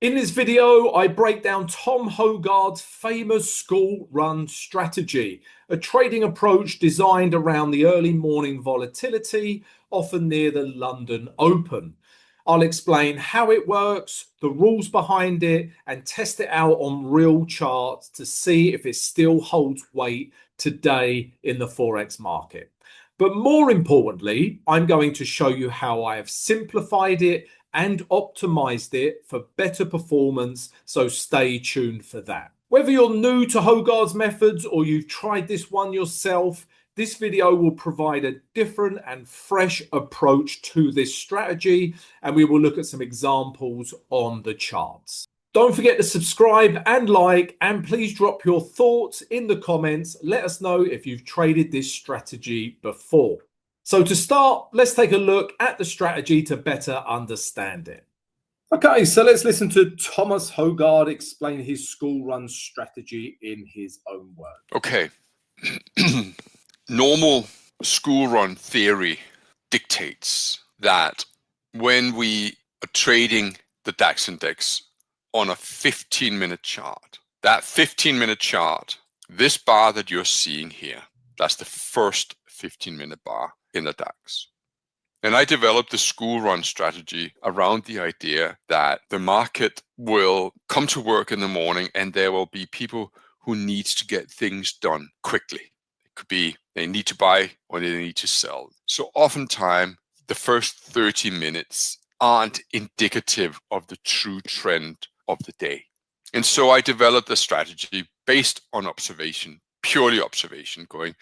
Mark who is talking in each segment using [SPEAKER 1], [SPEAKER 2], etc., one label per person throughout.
[SPEAKER 1] In this video, I break down Tom Hougaard's famous school run strategy, a trading approach designed around the early morning volatility, often near the London Open. I'll explain how it works, the rules behind it, and test it out on real charts to see if it still holds weight today in the Forex market. But more importantly, I'm going to show you how I have simplified it and optimized it for better performance, so stay tuned for that. Whether you're new to Hougaard's methods or you've tried this one yourself, this video will provide a different and fresh approach to this strategy, and we will look at some examples on the charts. Don't forget to subscribe and like, and please drop your thoughts in the comments. Let us know if you've traded this strategy before. So to start, let's take a look at the strategy to better understand it. Okay, so let's listen to Thomas Hougaard explain his school run strategy in his own words.
[SPEAKER 2] Okay. Normal school run theory dictates that when we are trading the DAX index on a 15-minute chart, that 15-minute chart, this bar that you're seeing here, that's the first 15-minute bar in the DAX. And I developed the school run strategy around the idea that the market will come to work in the morning and there will be people who need to get things done quickly. It could be they need to buy or they need to sell. So oftentimes the first 30 minutes aren't indicative of the true trend of the day. And so I developed a strategy based on observation, purely observation, going,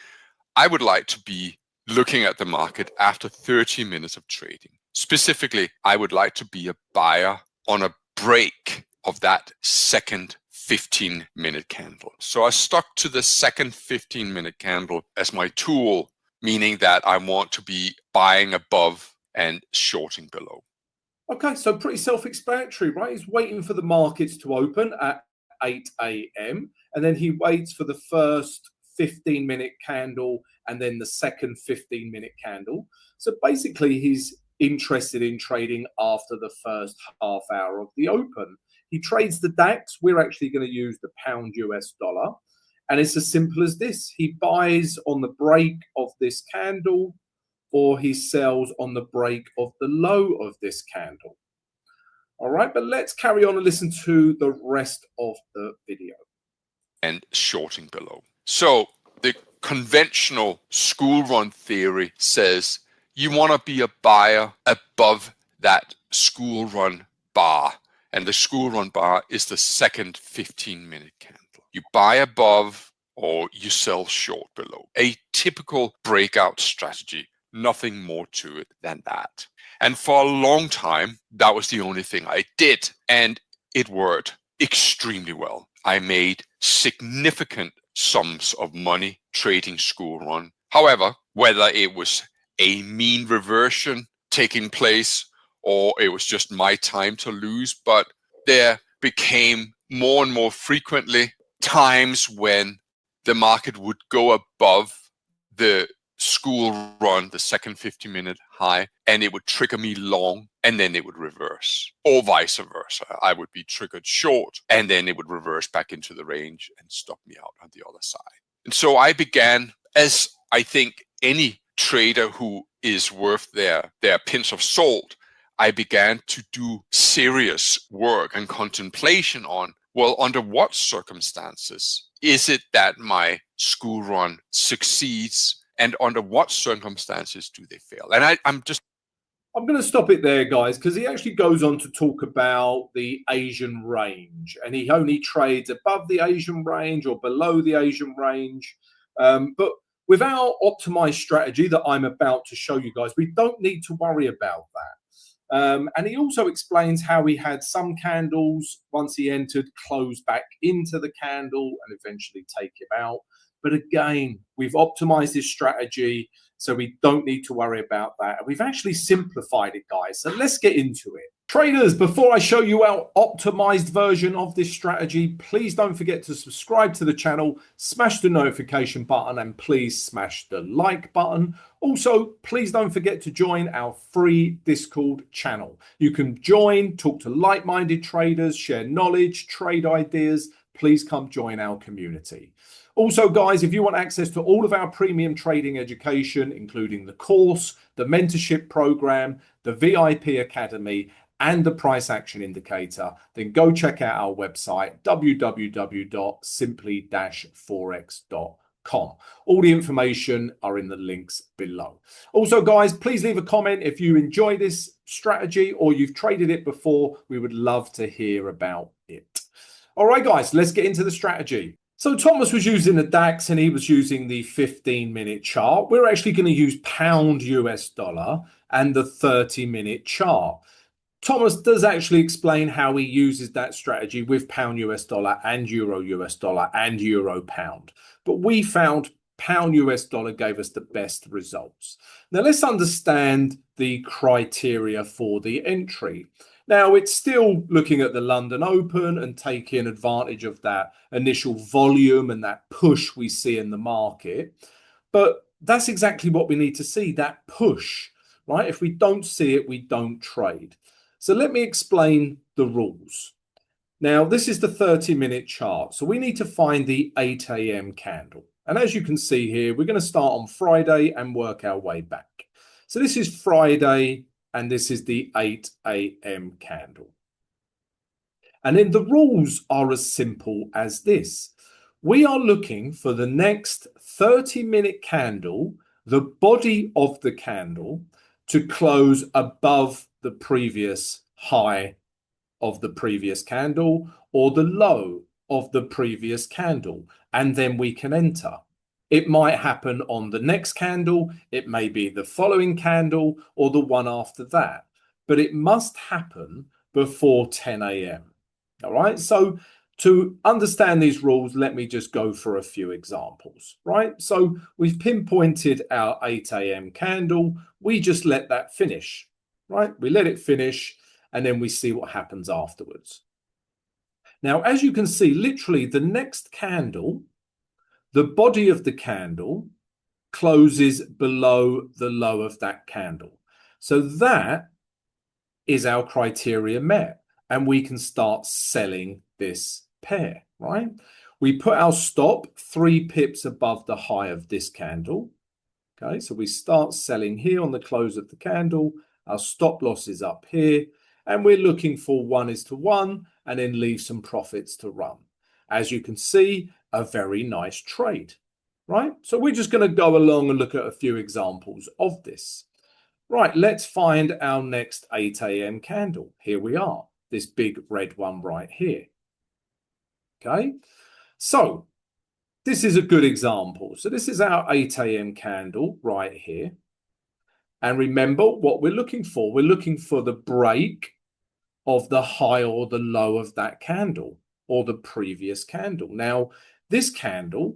[SPEAKER 2] I would like to be looking at the market after 30 minutes of trading. Specifically, I would like to be a buyer on a break of that second 15-minute candle. So I stuck to the second 15-minute candle as my tool, meaning that I want to be buying above and shorting below.
[SPEAKER 1] Okay, so pretty self-explanatory, right? He's waiting for the markets to open at 8 a.m. and then he waits for the first 15-minute candle and then the second 15-minute candle. So basically, he's interested in trading after the first half hour of the open. He trades the DAX. We're actually going to use the pound US dollar. And it's as simple as this. He buys on the break of this candle, or he sells on the break of the low of this candle. All right, but let's carry on and listen to the rest of the video.
[SPEAKER 2] And shorting below. So the conventional school run theory says you want to be a buyer above that school run bar. And the school run bar is the second 15-minute candle. You buy above or you sell short below. A typical breakout strategy. Nothing more to it than that. And for a long time, that was the only thing I did. And it worked extremely well. I made significant sums of money trading school run. However, whether it was a mean reversion taking place or it was just my time to lose, but there became more and more frequently times when the market would go above the school run, the second 50-minute high, and it would trigger me long, and then it would reverse, or vice versa. I would be triggered short, and then it would reverse back into the range and stop me out on the other side. And so I began, as I think any trader who is worth their pinch of salt, I began to do serious work and contemplation on, well, under what circumstances is it that my school run succeeds? And under what circumstances do they fail? And I'm
[SPEAKER 1] going to stop it there, guys, because he actually goes on to talk about the Asian range, and he only trades above the Asian range or below the Asian range. But with our optimized strategy that I'm about to show you guys, we don't need to worry about that. And he also explains how he had some candles, once he entered, close back into the candle and eventually take him out. But again, we've optimized this strategy So we don't need to worry about that. And we've actually simplified it, guys. So let's get into it. Traders, before I show you our optimized version of this strategy, please don't forget to subscribe to the channel, smash the notification button, and please smash the like button. Also, please don't forget to join our free Discord channel. You can join, talk to like-minded traders, share knowledge, trade ideas. Please come join our community. Also, guys, if you want access to all of our premium trading education, including the course, the mentorship program, the VIP Academy, and the price action indicator, then go check out our website, www.simply-forex.com. All the information are in the links below. Also, guys, please leave a comment if you enjoy this strategy or you've traded it before. We would love to hear about it. All right, guys, let's get into the strategy. So Thomas was using the DAX and he was using the 15-minute chart. We're actually going to use pound US dollar and the 30-minute chart. Thomas does actually explain how he uses that strategy with pound US dollar and euro US dollar and euro pound. But we found pound US dollar gave us the best results. Now let's understand the criteria for the entry. Now it's still looking at the London Open and taking advantage of that initial volume and that push we see in the market. But that's exactly what we need to see, that push, right? If we don't see it, we don't trade. So let me explain the rules. Now, this is the 30-minute chart. So we need to find the 8 a.m. candle. And as you can see here, we're going to start on Friday and work our way back. So this is Friday, and this is the 8 a.m. candle. And then the rules are as simple as this. We are looking for the next 30-minute candle, the body of the candle, to close above the previous high of the previous candle or the low of the previous candle, and then we can enter. It might happen on the next candle, it may be the following candle or the one after that, but it must happen before 10 a.m. All right, so to understand these rules, let me just go for a few examples, right? So we've pinpointed our 8 a.m. candle. We just let that finish, right? We let it finish and then we see what happens afterwards. Now, as you can see, literally the next candle, the body of the candle closes below the low of that candle. So that is our criteria met, and we can start selling this pair, right? We put our stop 3 pips above the high of this candle. Okay, so we start selling here on the close of the candle. Our stop loss is up here, and we're looking for 1:1 and then leave some profits to run. As you can see, a very nice trade, right? So we're just going to go along and look at a few examples of this. Right, let's find our next 8 a.m. candle. Here we are, this big red one right here. Okay, so this is a good example. So this is our 8 a.m. candle right here. And remember what we're looking for. We're looking for the break of the high or the low of that candle or the previous candle. Now, this candle,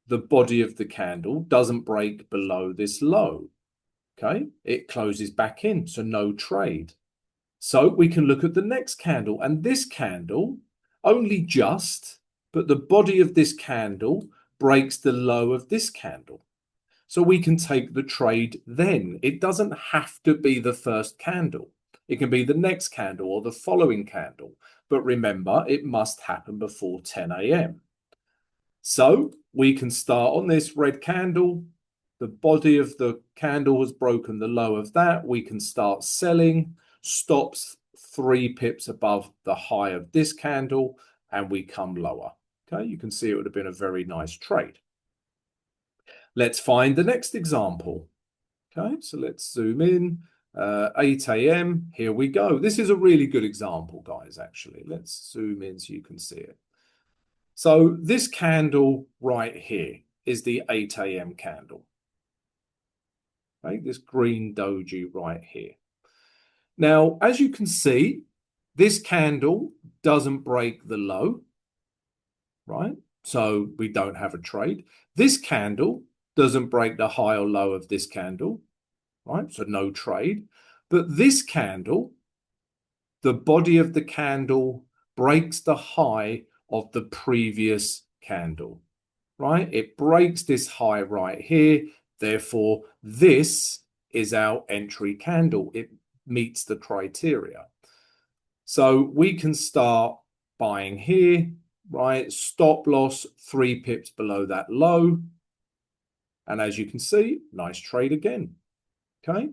[SPEAKER 1] the body of the candle, doesn't break below this low. Okay, it closes back in, so no trade. So we can look at the next candle, and this candle only just, but the body of this candle breaks the low of this candle. So we can take the trade then. It doesn't have to be the first candle. It can be the next candle or the following candle. But remember, it must happen before 10 a.m. So we can start on this red candle. The body of the candle has broken the low of that. We can start selling. Stops 3 pips above the high of this candle, and we come lower. Okay, you can see it would have been a very nice trade. Let's find the next example. Okay, so let's zoom in. 8 a.m. Here we go. This is a really good example, guys, actually. Let's zoom in so you can see it. So this candle right here is the 8 a.m. candle. Okay, this green doji right here. Now, as you can see, this candle doesn't break the low, right? So we don't have a trade. This candle doesn't break the high or low of this candle, right? So no trade. But this candle, the body of the candle breaks the high of the previous candle, right? It breaks this high right here. Therefore, this is our entry candle. It meets the criteria. So we can start buying here, right? Stop loss 3 pips below that low. And as you can see, nice trade again. Okay.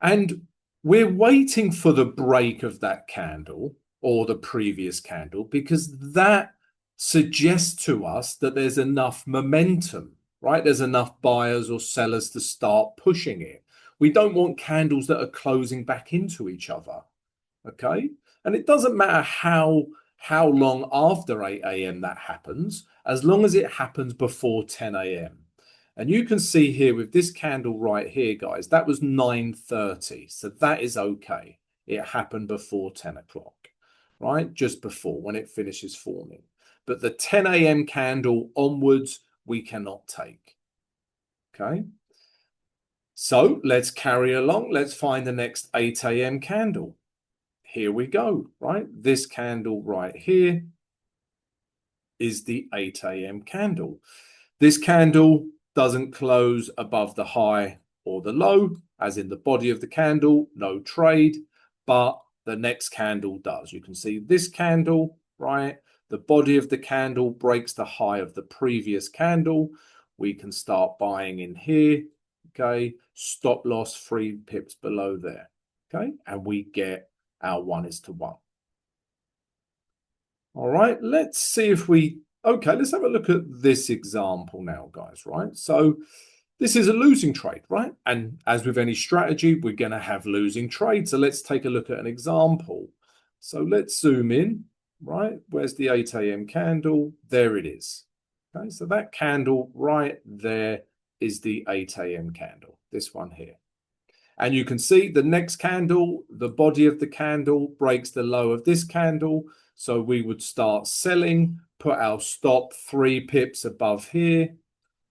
[SPEAKER 1] And we're waiting for the break of that candle or the previous candle because that suggests to us that there's enough momentum, right? There's enough buyers or sellers to start pushing it. We don't want candles that are closing back into each other. Okay. And it doesn't matter how long after 8 a.m. that happens, as long as it happens before 10 a.m. And you can see here with this candle right here, guys, that was 9:30. So that is okay. It happened before 10 o'clock, right? Just before when it finishes forming. But the 10 a.m. candle onwards, we cannot take. Okay. So let's carry along. Let's find the next 8 a.m. candle. Here we go, right? This candle right here is the 8 a.m. candle. This candle doesn't close above the high or the low, as in the body of the candle, no trade, but the next candle does. You can see this candle, right? The body of the candle breaks the high of the previous candle. We can start buying in here, okay? Stop loss 3 pips below there, okay? And we get our 1:1. All right, let's see if okay, let's have a look at this example now, guys, right? So this is a losing trade, right? And as with any strategy, we're going to have losing trades. So let's take a look at an example. So let's zoom in, right? Where's the 8 a.m. candle? There it is. Okay, so that candle right there is the 8 a.m. candle, this one here. And you can see the next candle, the body of the candle breaks the low of this candle. So we would start selling, put our stop 3 pips above here,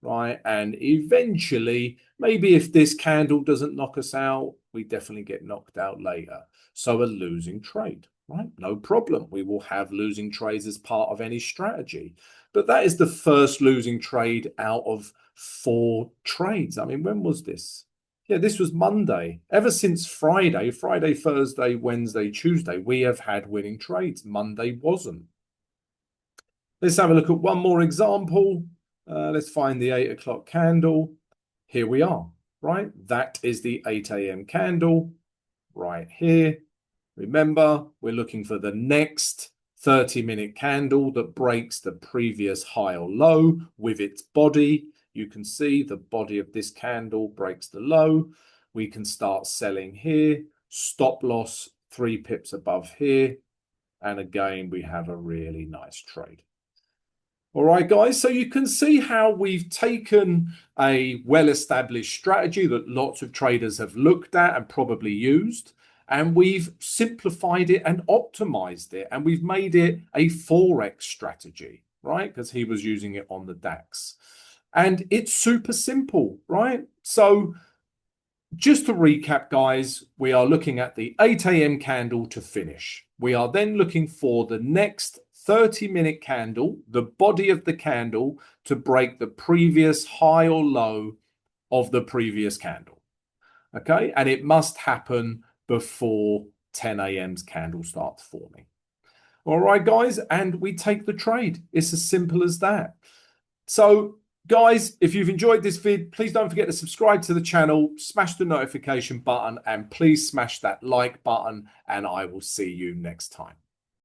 [SPEAKER 1] right? And eventually, maybe if this candle doesn't knock us out, we definitely get knocked out later. So a losing trade, right? No problem. We will have losing trades as part of any strategy. But that is the first losing trade out of 4 trades. I mean, when was this? Yeah, this was Monday. Ever since Friday, Thursday, Wednesday, Tuesday, we have had winning trades. Monday wasn't. Let's have a look at one more example. Let's find the 8 o'clock candle. Here we are, right? That is the 8 a.m. candle right here. Remember, we're looking for the next 30-minute candle that breaks the previous high or low with its body. You can see the body of this candle breaks the low. We can start selling here. Stop loss 3 pips above here. And again, we have a really nice trade. All right, guys, so you can see how we've taken a well-established strategy that lots of traders have looked at and probably used, and we've simplified it and optimized it, and we've made it a Forex strategy, right? Because he was using it on the DAX. And it's super simple, right? So just to recap, guys, we are looking at the 8 a.m. candle to finish. We are then looking for the next 30-minute candle, the body of the candle, to break the previous high or low of the previous candle. Okay, and it must happen before 10 a.m.'s candle starts forming. All right, guys, and we take the trade. It's as simple as that. So, guys, if you've enjoyed this vid, please don't forget to subscribe to the channel, smash the notification button, and please smash that like button, and I will see you next time.